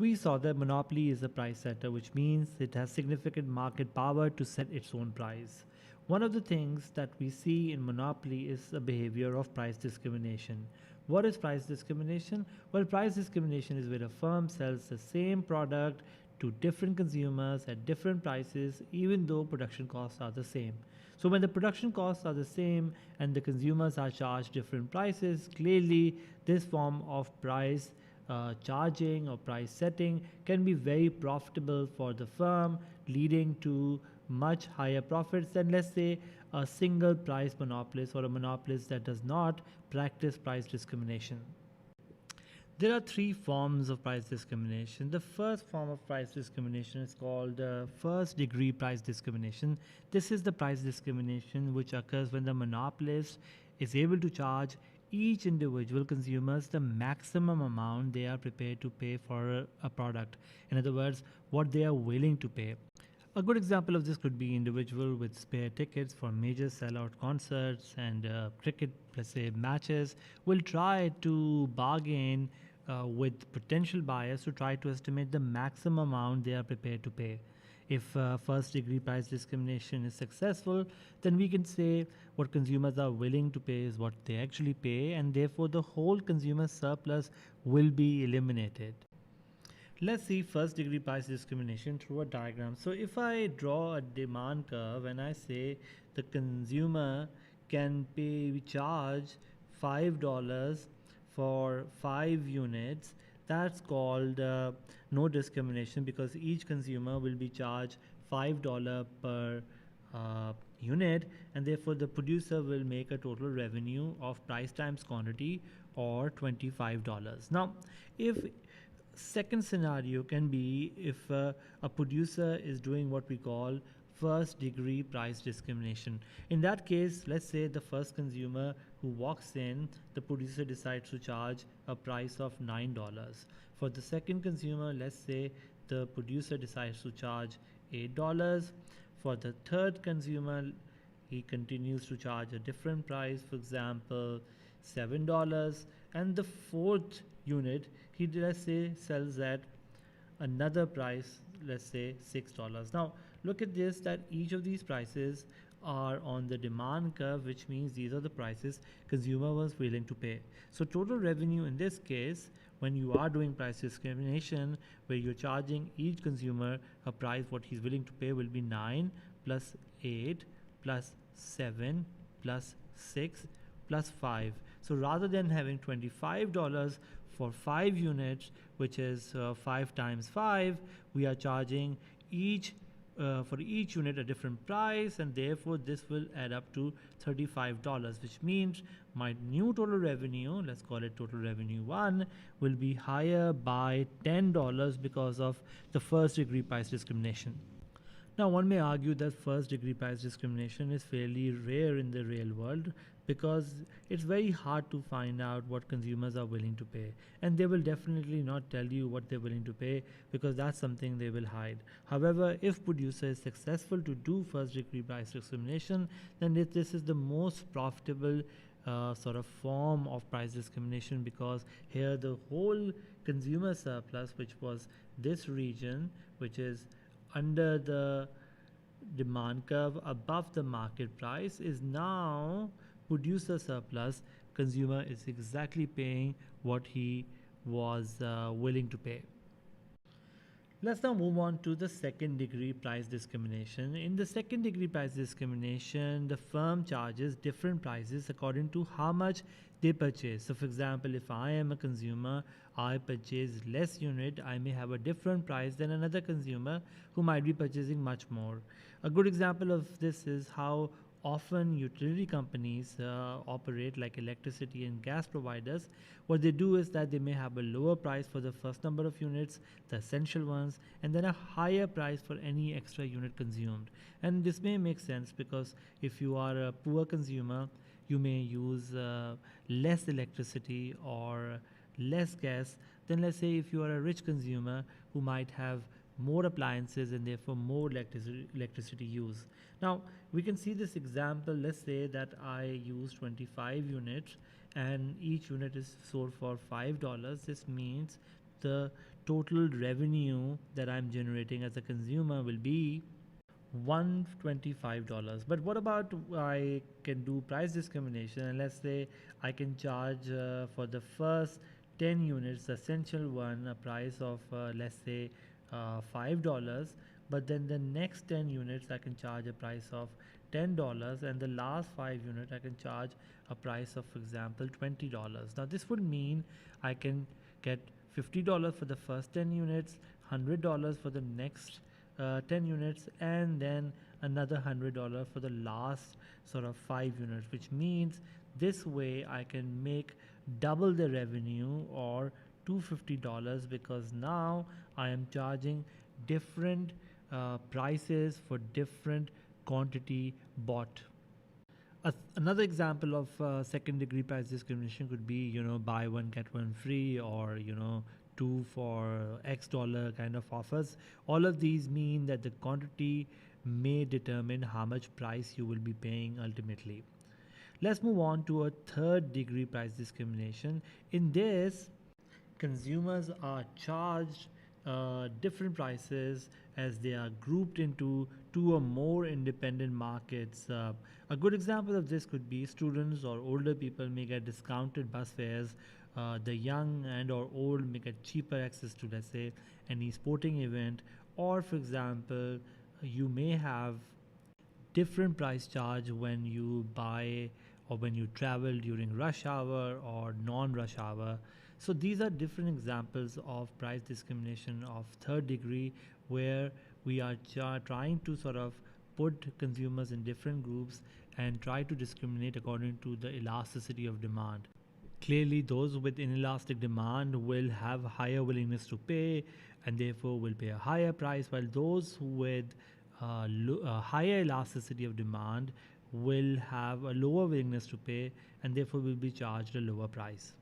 we saw that monopoly is a price setter, which means it has significant market power to set its own price. One of the things that we see in monopoly is a behavior of price discrimination. What is price discrimination? Well, price discrimination is where a firm sells the same product to different consumers at different prices, even though production costs are the same. So, when the production costs are the same and the consumers are charged different prices, clearly this form of price charging or price setting can be very profitable for the firm, leading to much higher profits than, let's say, a single price monopolist or a monopolist that does not practice price discrimination. There are three forms of price discrimination. The first form of price discrimination is called first degree price discrimination. This is the price discrimination which occurs when the monopolist is able to charge each individual consumers the maximum amount they are prepared to pay for a product. In other words, what they are willing to pay. A good example of this could be individual with spare tickets for major sellout concerts and cricket, let's say, matches will try to bargain with potential buyers to try to estimate the maximum amount they are prepared to pay. If first degree price discrimination is successful, then we can say what consumers are willing to pay is what they actually pay, and therefore the whole consumer surplus will be eliminated. Let's see first degree price discrimination through a diagram. So if I draw a demand curve and I say the consumer can charge $5 for 5 units, that's called no discrimination, because each consumer will be charged $5 per unit, and therefore the producer will make a total revenue of price times quantity, or $25. Now, if second scenario can be if a producer is doing what we call first degree price discrimination. In that case, let's say the first consumer who walks in, the producer decides to charge a price of $9. For the second consumer, let's say the producer decides to charge $8. For the third consumer, he continues to charge a different price, for example $7. And the fourth unit, he, let's say, sells at another price, let's say $6. Now look at this, that each of these prices are on the demand curve, which means these are the prices consumer was willing to pay. So total revenue in this case, when you are doing price discrimination, where you're charging each consumer a price what he's willing to pay, will be 9 plus 8 plus 7 plus 6 plus 5. So rather than having $25 for 5 units, which is 5 times 5, we are charging each for each unit a different price, and therefore this will add up to $35, which means my new total revenue, let's call it total revenue 1, will be higher by $10 because of the first degree price discrimination. Now, one may argue that first degree price discrimination is fairly rare in the real world, because it's very hard to find out what consumers are willing to pay, and they will definitely not tell you what they're willing to pay, because that's something they will hide. However, if producer is successful to do first degree price discrimination, then this is the most profitable sort of form of price discrimination, because here the whole consumer surplus, which was this region, which is under the demand curve above the market price, is now producer surplus. Consumer is exactly paying what he was willing to pay. Let's now move on to the second degree price discrimination. In the second degree price discrimination, the firm charges different prices according to how much they purchase. So for example, if I am a consumer, I purchase less unit, I may have a different price than another consumer who might be purchasing much more. A good example of this is how often utility companies operate, like electricity and gas providers. What they do is that they may have a lower price for the first number of units, the essential ones, and then a higher price for any extra unit consumed. And this may make sense, because if you are a poor consumer, you may use less electricity or less gas than, let's say, if you are a rich consumer who might have more appliances and therefore more electricity use. Now we can see this example. Let's say that I use 25 units and each unit is sold for $5. This means the total revenue that I'm generating as a consumer will be $125. But what about I can do price discrimination, and let's say I can charge for the first 10 units, the essential one, a price of let's say $5, but then the next 10 units I can charge a price of $10, and the last 5 units I can charge a price of, for example, $20. Now this would mean I can get $50 for the first 10 units, $100 for the next 10 units, and then another $100 for the last sort of 5 units, which means this way I can make double the revenue, or $250, because now I am charging different prices for different quantity bought. Another example of second degree price discrimination could be, buy one get one free, or two for X dollar kind of offers. All of these mean that the quantity may determine how much price you will be paying ultimately. Let's move on to a third degree price discrimination. In this, consumers are charged different prices as they are grouped into two or more independent markets. A good example of this could be students or older people may get discounted bus fares. The young and or old may get cheaper access to, let's say, any sporting event, or for example, you may have different price charge when you buy or when you travel during rush hour or non-rush hour. So these are different examples of price discrimination of third degree, where we are trying to sort of put consumers in different groups and try to discriminate according to the elasticity of demand. Clearly, those with inelastic demand will have higher willingness to pay and therefore will pay a higher price, while those with higher elasticity of demand will have a lower willingness to pay and therefore will be charged a lower price.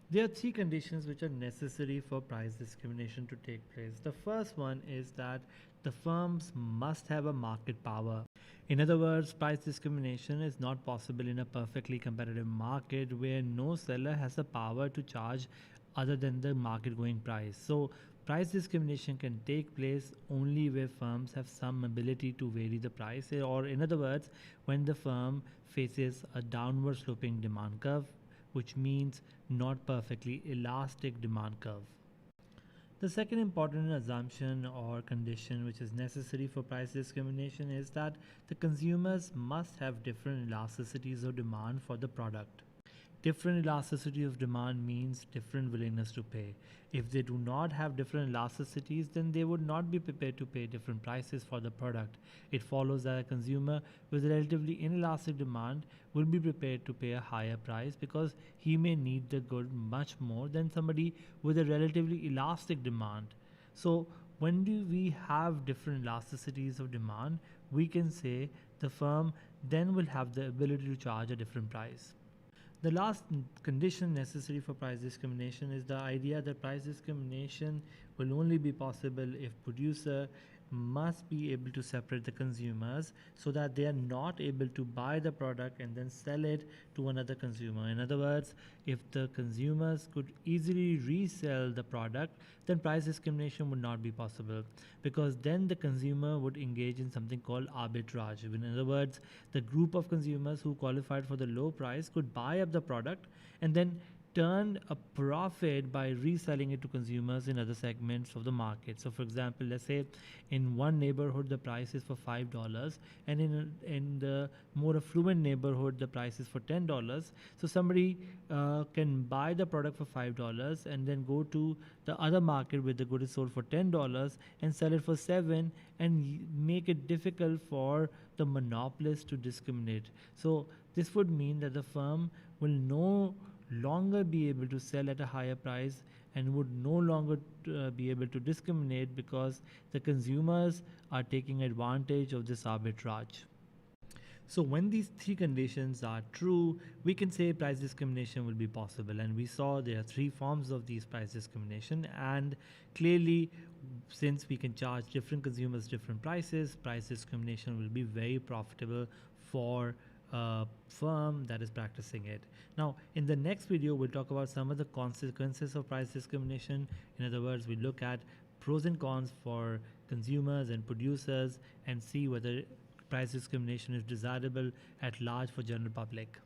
There are three conditions which are necessary for price discrimination to take place. The first one is that the firms must have a market power. In other words, price discrimination is not possible in a perfectly competitive market where no seller has the power to charge other than the market going price. So price discrimination can take place only where firms have some ability to vary the price, or in other words, when the firm faces a downward sloping demand curve, which means not perfectly elastic demand curve. The second important assumption or condition which is necessary for price discrimination is that the consumers must have different elasticities of demand for the product. Different elasticity of demand means different willingness to pay. If they do not have different elasticities, then they would not be prepared to pay different prices for the product. It follows that a consumer with relatively inelastic demand will be prepared to pay a higher price because he may need the good much more than somebody with a relatively elastic demand. So when do we have different elasticities of demand, we can say the firm then will have the ability to charge a different price. The last condition necessary for price discrimination is the idea that price discrimination will only be possible if producer must be able to separate the consumers so that they are not able to buy the product and then sell it to another consumer. In other words, if the consumers could easily resell the product, then price discrimination would not be possible, because then the consumer would engage in something called arbitrage. In other words, the group of consumers who qualified for the low price could buy up the product and then turn a profit by reselling it to consumers in other segments of the market. So for example, let's say in one neighborhood the price is for $5, and in the more affluent neighborhood the price is for $10. So somebody can buy the product for $5 and then go to the other market where the good is sold for $10 and sell it for $7, and make it difficult for the monopolist to discriminate. So this would mean that the firm will no longer be able to sell at a higher price and would no longer be able to discriminate, because the consumers are taking advantage of this arbitrage. So when these three conditions are true, we can say price discrimination will be possible. And we saw there are three forms of these price discrimination, and clearly since we can charge different consumers different prices, price discrimination will be very profitable for firm that is practicing it. Now, in the next video, we'll talk about some of the consequences of price discrimination. In other words, we look at pros and cons for consumers and producers and see whether price discrimination is desirable at large for general public.